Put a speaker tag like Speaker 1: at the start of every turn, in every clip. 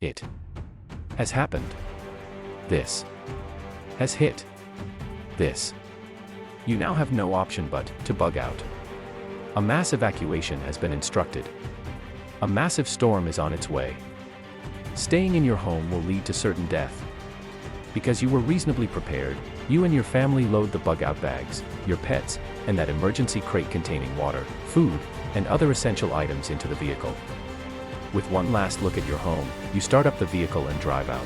Speaker 1: It has happened. This has hit. This. You now have no option but to bug out. A mass evacuation has been instructed. A massive storm is on its way. Staying in your home will lead to certain death. Because you were reasonably prepared, you and your family load the bug-out bags, your pets, and that emergency crate containing water, food, and other essential items into the vehicle. With one last look at your home, you start up the vehicle and drive out.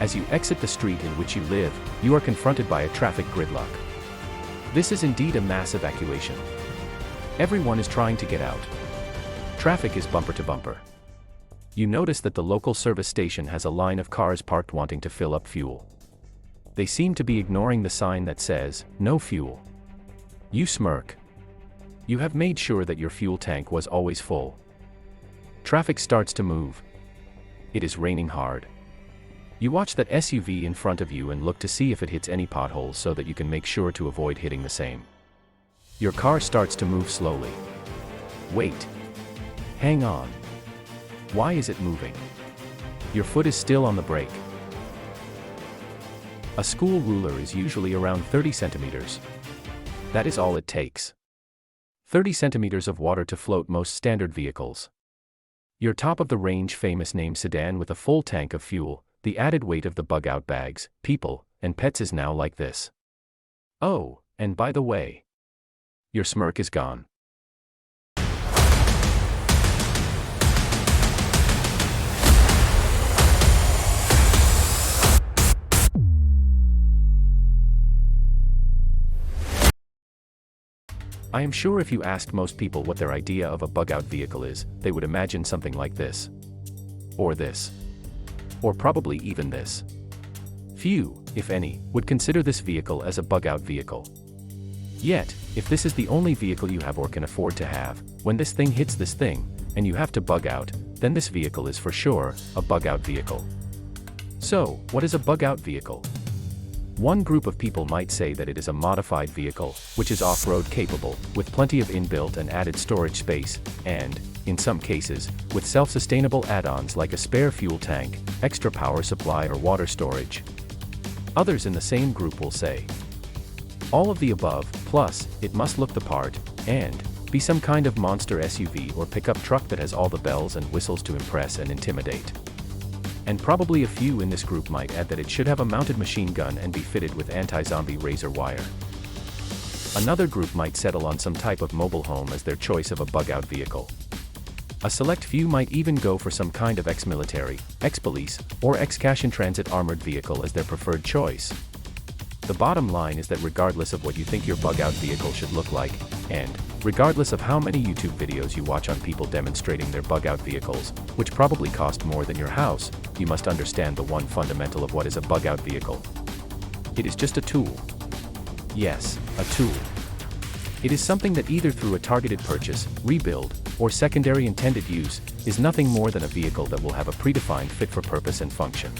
Speaker 1: As you exit the street in which you live, you are confronted by a traffic gridlock. This is indeed a mass evacuation. Everyone is trying to get out. Traffic is bumper to bumper. You notice that the local service station has a line of cars parked wanting to fill up fuel. They seem to be ignoring the sign that says, "No fuel." You smirk. You have made sure that your fuel tank was always full. Traffic starts to move. It is raining hard. You watch that SUV in front of you and look to see if it hits any potholes so that you can make sure to avoid hitting the same. Your car starts to move slowly. Wait. Hang on. Why is it moving? Your foot is still on the brake. A school ruler is usually around 30 centimeters. That is all it takes. 30 centimeters of water to float most standard vehicles. Your top-of-the-range famous name sedan with a full tank of fuel, the added weight of the bug-out bags, people, and pets is now like this. Oh, and by the way, your smirk is gone. I am sure if you asked most people what their idea of a bug-out vehicle is, they would imagine something like this. Or this. Or probably even this. Few, if any, would consider this vehicle as a bug-out vehicle. Yet, if this is the only vehicle you have or can afford to have, when this thing hits this thing, and you have to bug out, then this vehicle is for sure a bug-out vehicle. So, what is a bug-out vehicle? One group of people might say that it is a modified vehicle, which is off-road capable, with plenty of inbuilt and added storage space, and, in some cases, with self-sustainable add-ons like a spare fuel tank, extra power supply or water storage. Others in the same group will say, all of the above, plus, it must look the part, and be some kind of monster SUV or pickup truck that has all the bells and whistles to impress and intimidate. And probably a few in this group might add that it should have a mounted machine gun and be fitted with anti-zombie razor wire. Another group might settle on some type of mobile home as their choice of a bug-out vehicle. A select few might even go for some kind of ex-military, ex-police, or ex-cash-in-transit armored vehicle as their preferred choice. The bottom line is that regardless of what you think your bug-out vehicle should look like, and regardless of how many YouTube videos you watch on people demonstrating their bug-out vehicles, which probably cost more than your house, you must understand the one fundamental of what is a bug-out vehicle. It is just a tool. Yes, a tool. It is something that either through a targeted purchase, rebuild, or secondary intended use, is nothing more than a vehicle that will have a predefined fit for purpose and function.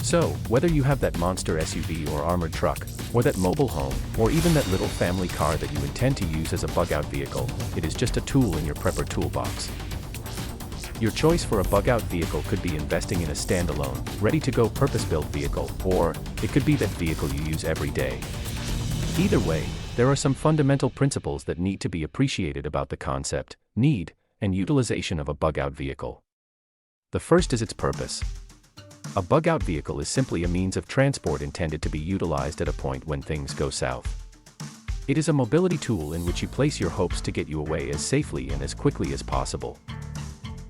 Speaker 1: So, whether you have that monster SUV or armored truck, or that mobile home, or even that little family car that you intend to use as a bug-out vehicle, it is just a tool in your prepper toolbox. Your choice for a bug-out vehicle could be investing in a standalone, ready-to-go purpose-built vehicle, or it could be that vehicle you use every day. Either way, there are some fundamental principles that need to be appreciated about the concept, need, and utilization of a bug-out vehicle. The first is its purpose. A bug-out vehicle is simply a means of transport intended to be utilized at a point when things go south. It is a mobility tool in which you place your hopes to get you away as safely and as quickly as possible.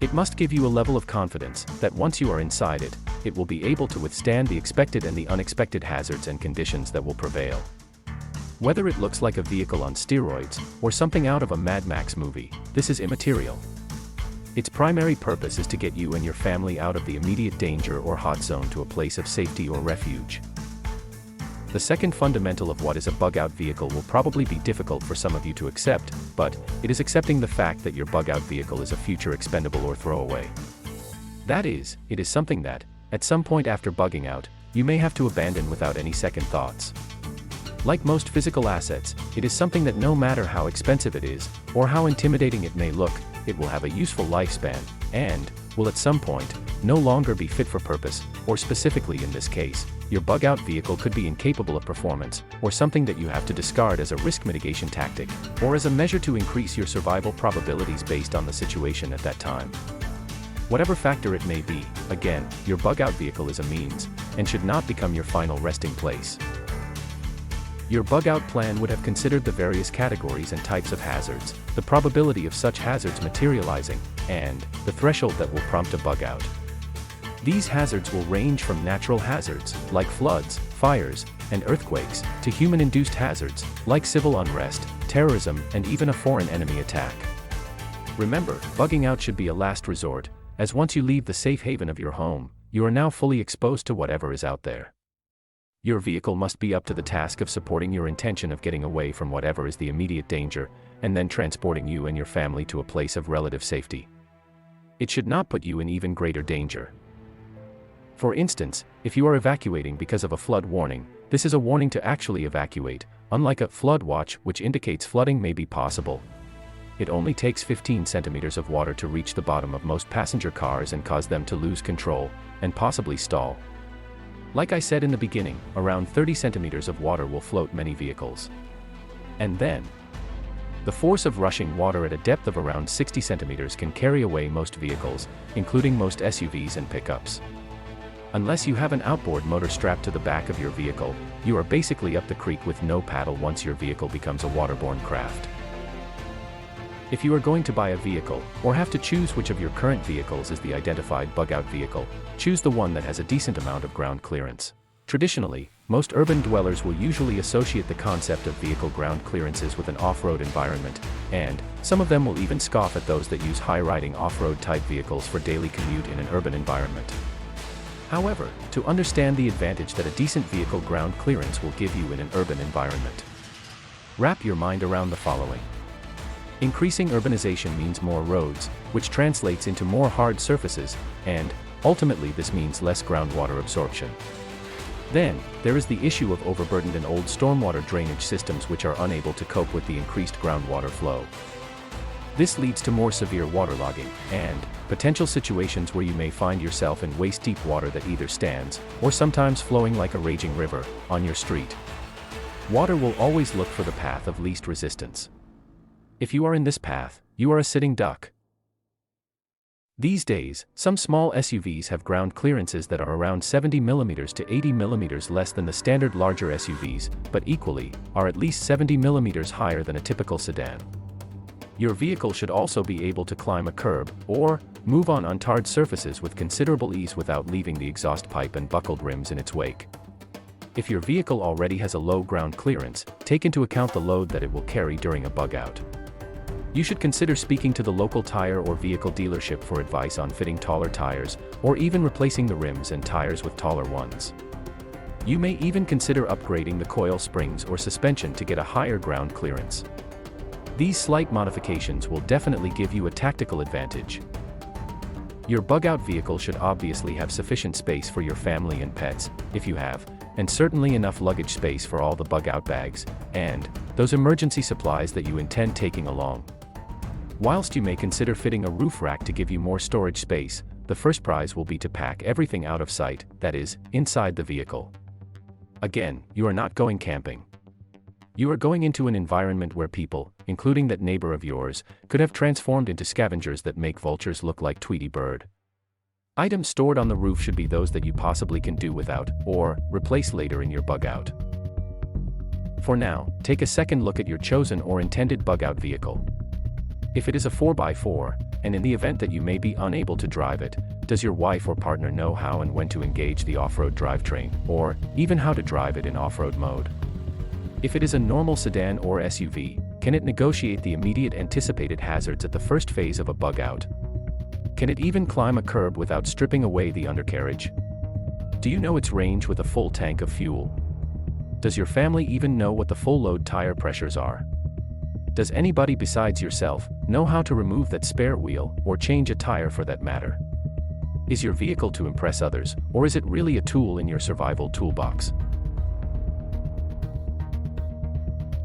Speaker 1: It must give you a level of confidence that once you are inside it, it will be able to withstand the expected and the unexpected hazards and conditions that will prevail. Whether it looks like a vehicle on steroids, or something out of a Mad Max movie, this is immaterial. Its primary purpose is to get you and your family out of the immediate danger or hot zone to a place of safety or refuge. The second fundamental of what is a bug-out vehicle will probably be difficult for some of you to accept, but it is accepting the fact that your bug-out vehicle is a future expendable or throwaway. That is, it is something that, at some point after bugging out, you may have to abandon without any second thoughts. Like most physical assets, it is something that no matter how expensive it is, or how intimidating it may look, it will have a useful lifespan, and, will at some point no longer be fit for purpose, or specifically in this case, your bug-out vehicle could be incapable of performance, or something that you have to discard as a risk mitigation tactic, or as a measure to increase your survival probabilities based on the situation at that time. Whatever factor it may be, again, your bug-out vehicle is a means, and should not become your final resting place. Your bug-out plan would have considered the various categories and types of hazards, the probability of such hazards materializing, and the threshold that will prompt a bug-out. These hazards will range from natural hazards, like floods, fires, and earthquakes, to human-induced hazards, like civil unrest, terrorism, and even a foreign enemy attack. Remember, bugging out should be a last resort, as once you leave the safe haven of your home, you are now fully exposed to whatever is out there. Your vehicle must be up to the task of supporting your intention of getting away from whatever is the immediate danger, and then transporting you and your family to a place of relative safety. It should not put you in even greater danger. For instance, if you are evacuating because of a flood warning, this is a warning to actually evacuate, unlike a flood watch which indicates flooding may be possible. It only takes 15 centimeters of water to reach the bottom of most passenger cars and cause them to lose control, and possibly stall. Like I said in the beginning, around 30 centimeters of water will float many vehicles. And then, the force of rushing water at a depth of around 60 centimeters can carry away most vehicles, including most SUVs and pickups. Unless you have an outboard motor strapped to the back of your vehicle, you are basically up the creek with no paddle once your vehicle becomes a waterborne craft. If you are going to buy a vehicle, or have to choose which of your current vehicles is the identified bug-out vehicle, choose the one that has a decent amount of ground clearance. Traditionally, most urban dwellers will usually associate the concept of vehicle ground clearances with an off-road environment, and some of them will even scoff at those that use high-riding off-road type vehicles for daily commute in an urban environment. However, to understand the advantage that a decent vehicle ground clearance will give you in an urban environment, wrap your mind around the following. Increasing urbanization means more roads, which translates into more hard surfaces, and, ultimately this means less groundwater absorption. Then, there is the issue of overburdened and old stormwater drainage systems which are unable to cope with the increased groundwater flow. This leads to more severe waterlogging, and potential situations where you may find yourself in waist-deep water that either stands, or sometimes flowing like a raging river, on your street. Water will always look for the path of least resistance. If you are in this path, you are a sitting duck. These days, some small SUVs have ground clearances that are around 70 mm to 80 mm less than the standard larger SUVs, but equally, are at least 70 mm higher than a typical sedan. Your vehicle should also be able to climb a curb, or move on untarred surfaces with considerable ease without leaving the exhaust pipe and buckled rims in its wake. If your vehicle already has a low ground clearance, take into account the load that it will carry during a bug-out. You should consider speaking to the local tire or vehicle dealership for advice on fitting taller tires, or even replacing the rims and tires with taller ones. You may even consider upgrading the coil springs or suspension to get a higher ground clearance. These slight modifications will definitely give you a tactical advantage. Your bug-out vehicle should obviously have sufficient space for your family and pets, if you have, and certainly enough luggage space for all the bug-out bags, and those emergency supplies that you intend taking along. Whilst you may consider fitting a roof rack to give you more storage space, the first prize will be to pack everything out of sight, that is, inside the vehicle. Again, you are not going camping. You are going into an environment where people, including that neighbor of yours, could have transformed into scavengers that make vultures look like Tweety Bird. Items stored on the roof should be those that you possibly can do without, or replace later in your bug-out. For now, take a second look at your chosen or intended bug-out vehicle. If it is a 4x4, and in the event that you may be unable to drive it, does your wife or partner know how and when to engage the off-road drivetrain, or even how to drive it in off-road mode? If it is a normal sedan or SUV, can it negotiate the immediate anticipated hazards at the first phase of a bug-out? Can it even climb a curb without stripping away the undercarriage? Do you know its range with a full tank of fuel? Does your family even know what the full load tire pressures are? Does anybody besides yourself know how to remove that spare wheel, or change a tire for that matter? Is your vehicle to impress others, or is it really a tool in your survival toolbox?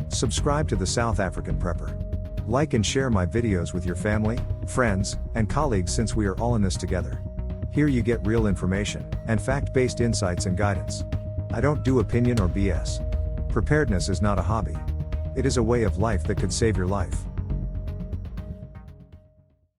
Speaker 2: Subscribe to the South African Prepper. Like and share my videos with your family, friends, and colleagues, since we are all in this together. Here you get real information, and fact-based insights and guidance. I don't do opinion or BS. Preparedness is not a hobby. It is a way of life that could save your life.